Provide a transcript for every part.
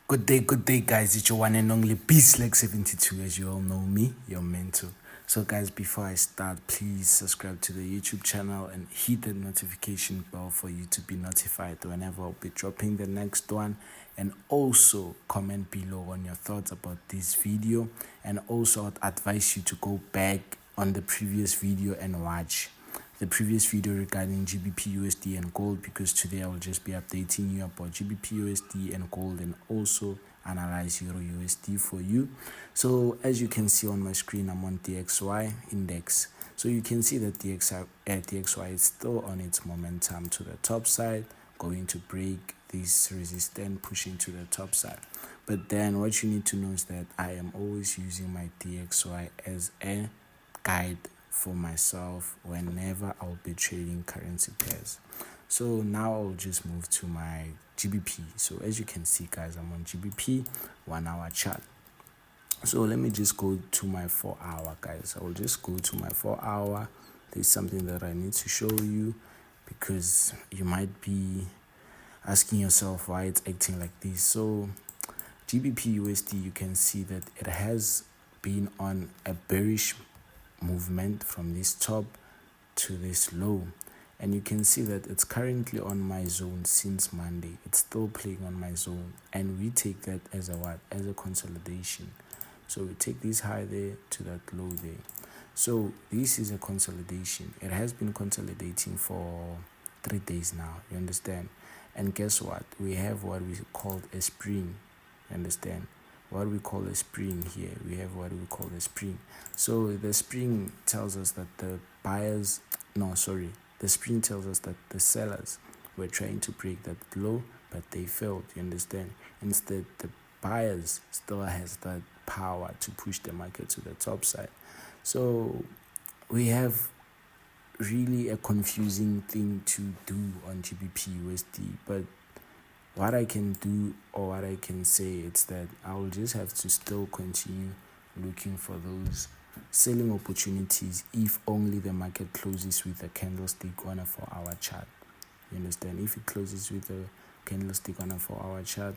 Good day, guys. It's your one and only Beastleg72. As you all know me, your mentor. So, guys, before I start, please subscribe to the YouTube channel and hit the notification bell for you to be notified whenever I'll be dropping the next one. And also, comment below on your thoughts about this video. And also, I'd advise you to go back on the previous video and watch the previous video regarding GBP USD and gold, because today I will just be updating you about GBP USD and gold and also analyze Euro USD for you. So as you can see on my screen, I'm on DXY index. So you can see that DXY is still on its momentum to the top side, going to break this resistance, pushing to the top side. But then what you need to know is that I am always using my DXY as a guide for myself whenever I'll be trading currency pairs. So now I'll just move to my GBP. So as you can see, guys, I'm on GBP 1 hour chart. So let me just go to my 4 hour, guys. I will just go to my 4 hour. There's something that I need to show you, because you might be asking yourself why it's acting like this. So GBP USD, you can see that it has been on a bearish movement from this top to this low, and you can see that it's currently on my zone since Monday. It's still playing on my zone, and we take that as a what? As a consolidation. So we take this high there to that low there. So this is a consolidation. It has been consolidating for 3 days now, you understand? And guess what? We have what we call a spring, you understand? What we call a spring here, we have what we call a spring. So the spring tells us that the spring tells us that the sellers were trying to break that low, but they failed, you understand? Instead, the buyers still has that power to push the market to the top side. So we have really a confusing thing to do on GBP USD, but what I can do, or what I can say, is that I will just have to still continue looking for those selling opportunities if only the market closes with a candlestick on a 4 hour chart. You understand? If it closes with a candlestick on a 4 hour chart,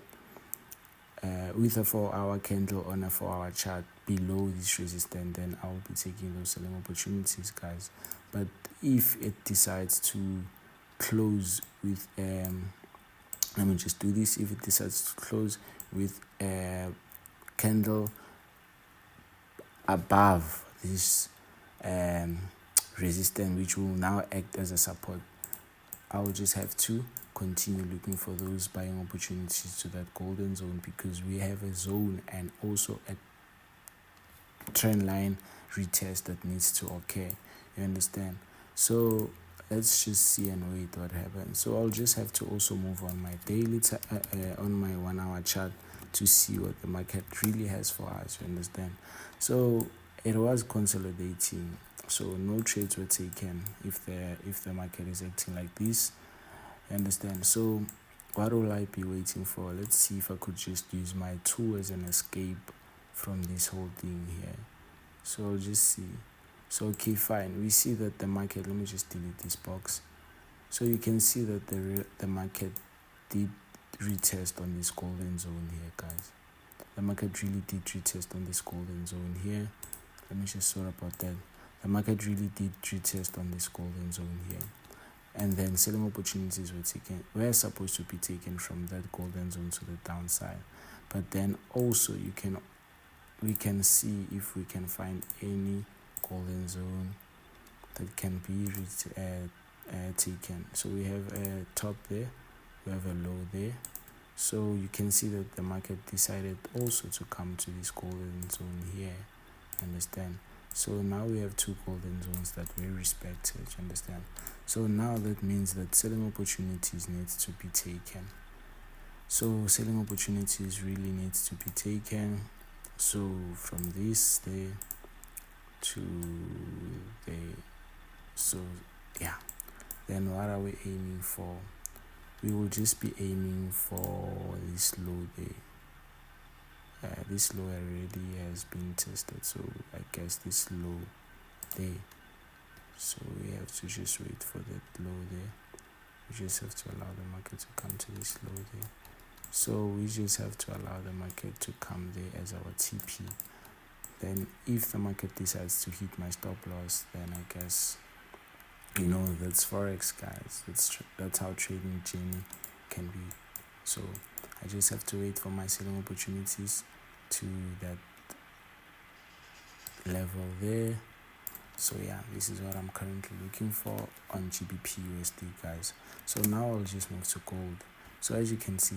with a 4 hour candle on a 4 hour chart below this resistance, then I will be taking those selling opportunities, guys. But if it decides to close with let me just do this. If it decides to close with a candle above this resistance, which will now act as a support, I will just have to continue looking for those buying opportunities to that golden zone, because we have a zone and also a trend line retest that needs to occur, you understand? So let's just see and wait what happens. So I'll just have to also move on my daily on my 1 hour chart to see what the market really has for us, you understand? So it was consolidating, so no trades were taken if the market is acting like this, you understand? So what will I be waiting for? Let's see if I could just use my tool as an escape from this whole thing here. So I'll just see. So okay, fine, we see that the market, let me just delete this box. So you can see that the market did retest on this golden zone here, guys. The market really did retest on this golden zone here. Let me just sort about that. The market really did retest on this golden zone here, and then selling opportunities were supposed to be taken from that golden zone to the downside. But then also we can see if we can find any golden zone that can be taken. So we have a top there, we have a low there. So you can see that the market decided also to come to this golden zone here, understand? So now we have 2 golden zones that we respected, you understand? So now that means that selling opportunities needs to be taken. So selling opportunities really needs to be taken. So from this day to there. So yeah, then what are we aiming for? We will just be aiming for this low there. This low already has been tested, so I guess this low there. So we have to just wait for that low there. We just have to allow the market to come to this low there. So we just have to allow the market to come there as our TP. Then if the market decides to hit my stop loss, then I guess, that's forex, guys. That's how trading journey can be. So I just have to wait for my selling opportunities to that level there. So yeah, this is what I'm currently looking for on GBP USD, guys. So now I'll just move to gold. So as you can see,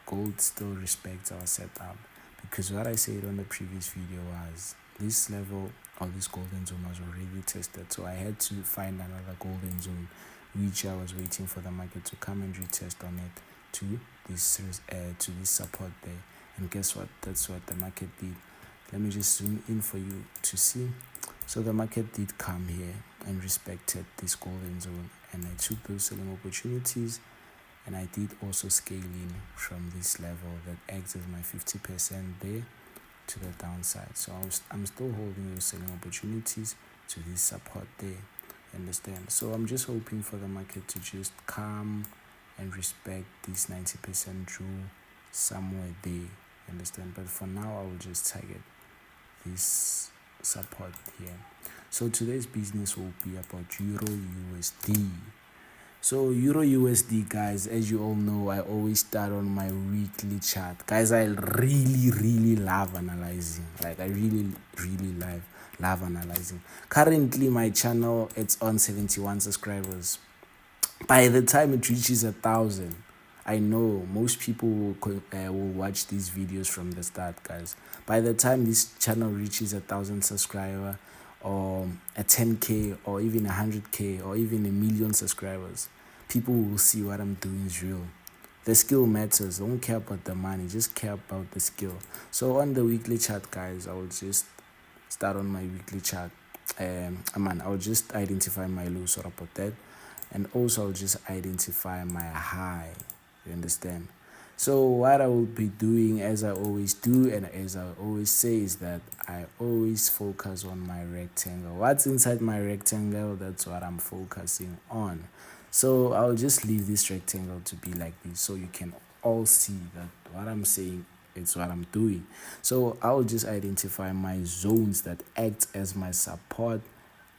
gold still respects our setup, because what I said on the previous video was this level or this golden zone was already tested. So I had to find another golden zone, which I was waiting for the market to come and retest on it to this support there. And guess what? That's what the market did. Let me just zoom in for you to see. So the market did come here and respected this golden zone, and I took those selling opportunities, and I did also scale in from this level that acts as my 50% there to the downside. So I'm still holding those selling opportunities to this support there. Understand? So I'm just hoping for the market to just come and respect this 90% rule somewhere there. Understand? But for now, I will just target this support here. So today's business will be about Euro USD. So Euro USD, guys, as you all know, I always start on my weekly chart. Guys, I really love analyzing. Like, I really love analyzing. Currently my channel, it's on 71 subscribers. By the time it reaches 1,000, I know most people will watch these videos from the start, guys. By the time this channel reaches 1,000 subscribers, or a 10k, or even 100k, or even 1,000,000 subscribers, people will see what I'm doing is real. The skill matters. Don't care about the money, just care about the skill. So on the weekly chart, guys, I will just start on my weekly chart. I'll just identify my low, sort about that, and also I'll just identify my high. You understand? So what I will be doing, as I always do and as I always say, is that I always focus on my rectangle. What's inside my rectangle, that's what I'm focusing on. So I'll just leave this rectangle to be like this, so you can all see that what I'm saying, it's what I'm doing. So I'll just identify my zones that act as my support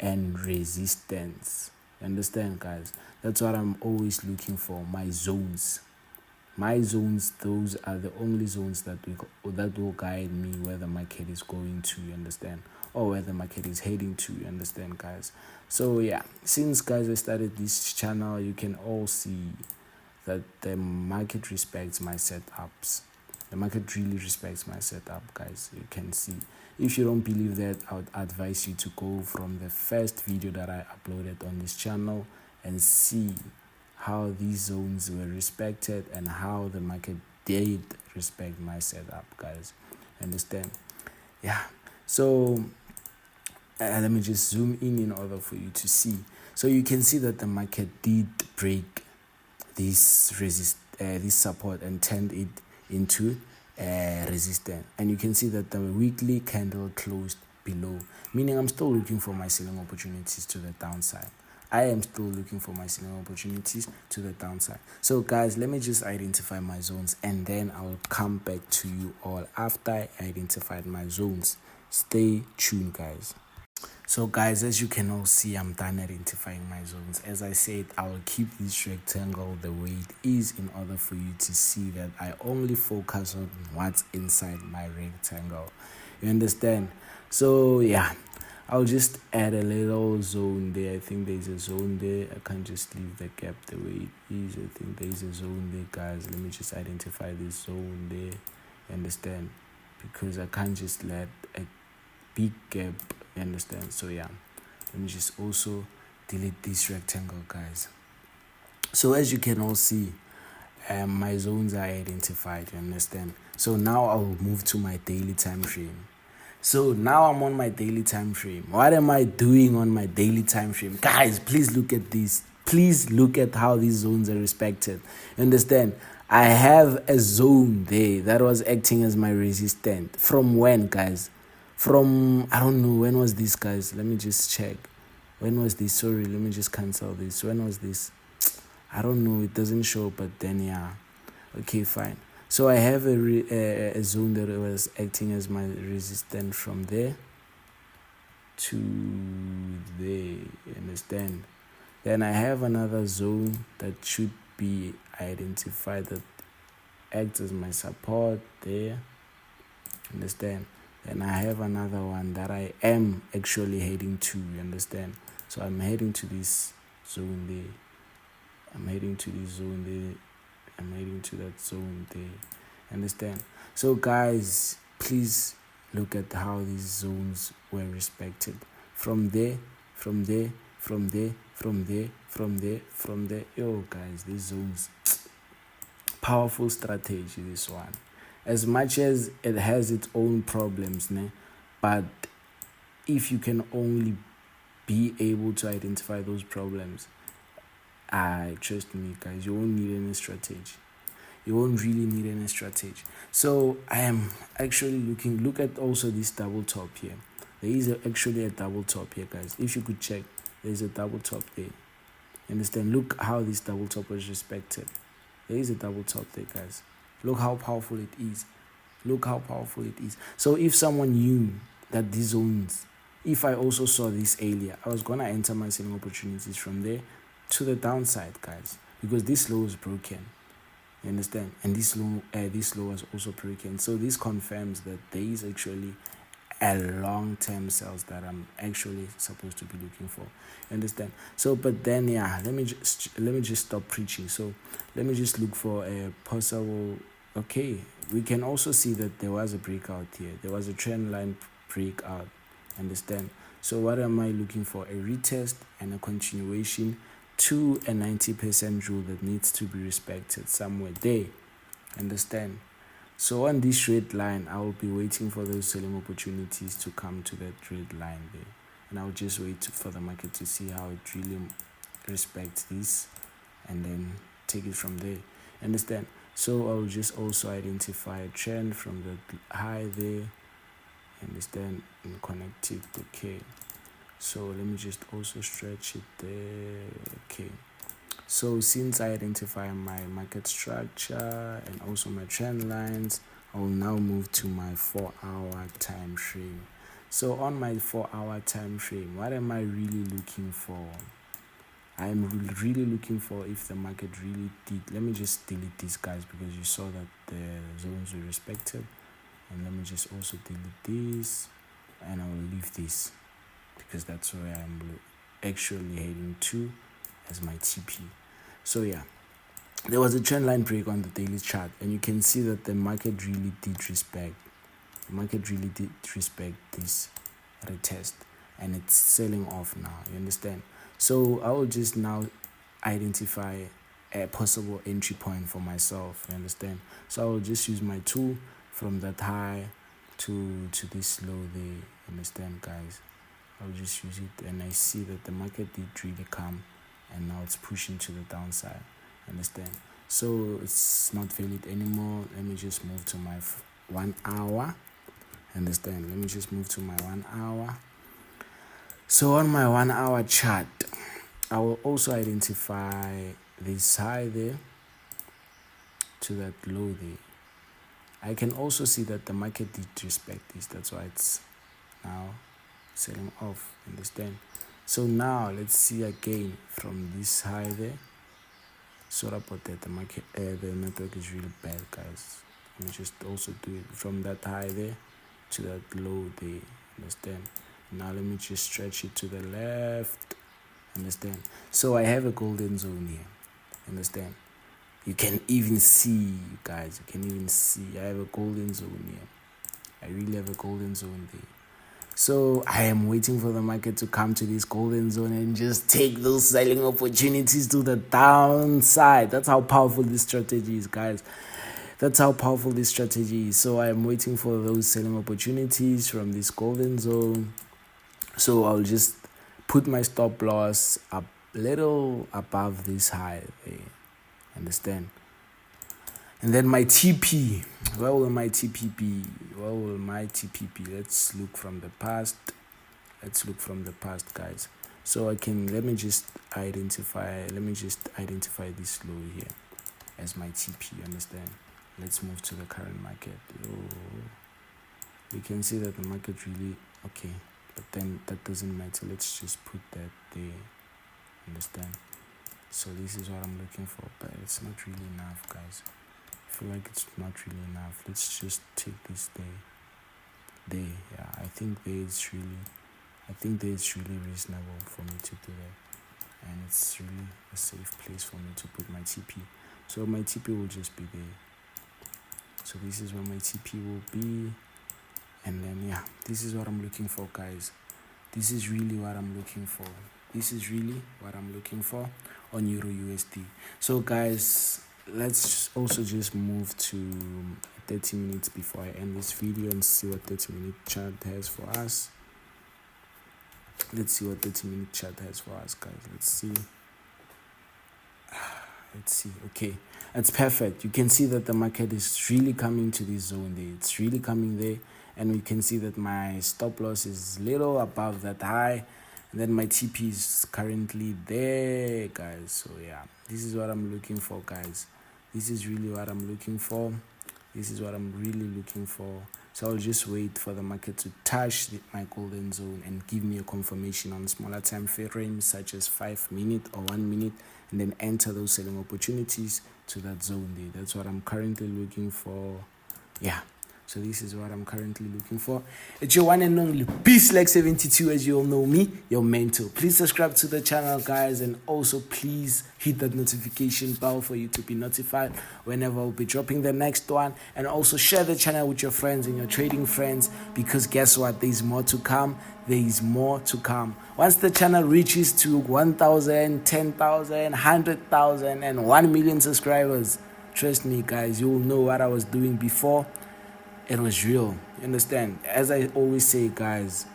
and resistance. Understand, guys? That's what I'm always looking for, my zones. My zones, those are the only zones that will guide me where the market is going to, you understand, or where the market is heading to, you understand, guys. So yeah, since, guys, I started this channel, you can all see that the market respects my setups. The market really respects my setup, guys. You can see. If you don't believe that, I would advise you to go from the first video that I uploaded on this channel and see how these zones were respected and how the market did respect my setup, guys. Understand? Yeah. So let me just zoom in order for you to see. So you can see that the market did break this support and turned it into resistance, and you can see that the weekly candle closed below, meaning I'm still looking for my selling opportunities to the downside. I am still looking for my selling opportunities to the downside. So guys, let me just identify my zones, and then I'll come back to you all after I identified my zones. Stay tuned, guys. So guys, as you can all see, I'm done identifying my zones. As I said, I will keep this rectangle the way it is in order for you to see that I only focus on what's inside my rectangle. You understand? So yeah, I'll just add a little zone there. I think there's a zone there. I can't just leave the gap the way it is. I think there's a zone there, guys. Let me just identify this zone there. You understand? Because I can't just let a big gap. You understand? So yeah, let me just also delete this rectangle, guys. So as you can all see, my zones are identified. You understand? So now I'll move to my daily time frame. So now I'm on my daily time frame. What am I doing on my daily time frame? Guys, please look at this. Please look at how these zones are respected. You understand? I have a zone there that was acting as my resistance. From when, guys? From, I don't know, when was this, guys? Let me just check. When was this? Sorry, let me just cancel this. When was this? I don't know, it doesn't show, but then yeah. Okay, fine. So I have a zone that was acting as my resistance from there to there, you understand? Then I have another zone that should be identified that acts as my support there, understand? Then I have another one that I am actually heading to, you understand? So I'm heading to this zone there. I'm heading to this zone there. I'm heading to that zone there. Understand? So guys, please look at how these zones were respected. From there, from there, from there, from there, from there, from there. Yo guys, these zones, powerful strategy, this one. As much as it has its own problems, né? But if you can only be able to identify those problems, trust me guys, you won't need any strategy. You won't really need any strategy. So I am actually look at also this double top here. There is actually a double top here, guys. If you could check, there's a double top there. Understand? Look how this double top was respected. There is a double top there, guys. Look how powerful it is. Look how powerful it is. So if someone knew that these zones, if I also saw this earlier, I was gonna enter my selling opportunities from there to the downside, guys, because this low is broken. You understand? And this low was also broken. So this confirms that there is actually a long-term sales that I'm actually supposed to be looking for. You understand? So, but then let me just stop preaching. So let me just look for a possible. Okay, we can also see that there was a breakout here. There was a trend line breakout. Understand? So what am I looking for? A retest and a continuation to a 90% rule that needs to be respected somewhere there. Understand? So on this red line, I will be waiting for those selling opportunities to come to that red line there. And I'll just wait for the market to see how it really respects this and then take it from there. Understand? So I'll just also identify a trend from the high there. Understand? And connect it. Okay. So let me just also stretch it there. Okay. So since I identify my market structure and also my trend lines, I will now move to my 4-hour time frame. So on my 4-hour time frame, what am I really looking for? I'm really looking for if the market really did. Let me just delete these guys because you saw that the zones were respected. And let me just also delete this, and I will leave this because that's where I'm actually heading to as my TP. So yeah, there was a trend line break on the daily chart, and you can see that the market really did respect. The market really did respect this retest, and it's selling off now. You understand? So I will just now identify a possible entry point for myself. You understand? So I will just use my tool from that high to this low there. You understand, guys? I'll just use it, and I see that the market did really come, and now it's pushing to the downside. Understand? So it's not valid anymore. Let me just move to my 1 hour. Understand? Let me just move to my 1 hour. So on my 1 hour chart, I will also identify this high there to that low there. I can also see that the market did respect this. That's why it's now selling off. Understand? So now let's see again from this high there. Sorry about that. The network is really bad, guys. Let me just also do it from that high there to that low there. Understand? Now let me just stretch it to the left. Understand? So I have a golden zone here. Understand? You can even see, guys. You can even see I have a golden zone here. I really have a golden zone there. So I am waiting for the market to come to this golden zone and just take those selling opportunities to the downside. That's how powerful this strategy is, guys. That's how powerful this strategy is. So I am waiting for those selling opportunities from this golden zone. So I'll just put my stop loss a little above this high there. Understand? And then my TP, where will my TP be? Where will my TP be? Let's look from the past. Let's look from the past, guys. So let me just identify this low here as my TP. Understand? let's move to the current market. We can see that the market really okay, but then that doesn't matter. Let's just put that there. Understand? So this is what I'm looking for, but it's not really enough, guys. I feel like it's not really enough. Let's just take this there. Yeah, I think there is really reasonable for me to do that, and it's really a safe place for me to put my TP. So my TP will just be there. So this is where my TP will be, and then yeah, this is what I'm looking for, guys. This is really what I'm looking for. On Euro USD. So guys, let's also just move to 30 minutes before I end this video and see what 30-minute chart has for us. Let's see what 30-minute chart has for us, guys. Let's see. Okay, that's perfect. You can see that the market is really coming to this zone there. It's really coming there, and we can see that my stop loss is little above that high, and then my TP is currently there, guys. So yeah, this is what I'm looking for, guys. This is really what I'm looking for. So I'll just wait for the market to touch my golden zone and give me a confirmation on smaller time frames such as 5 minute or 1 minute, and then enter those selling opportunities to that zone there. That's what I'm currently looking for. Yeah, so this is what I'm currently looking for. It's your one and only BSelect72, as you all know me, your mentor. Please subscribe to the channel, guys, and also please hit that notification bell for you to be notified whenever I'll be dropping the next one. And also share the channel with your friends and your trading friends, because guess what? There's more to come. Once the channel reaches to 1,000, 10,000, 100,000, and 1 million subscribers, trust me, guys, you'll know what I was doing before. It was real. You understand? As I always say, guys,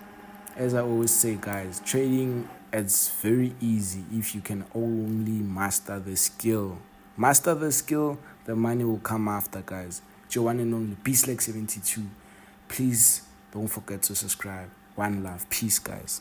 trading, it's very easy if you can only master the skill. The money will come after, guys. It's your one and only BSelect72. Please don't forget to subscribe. One love. Peace, guys.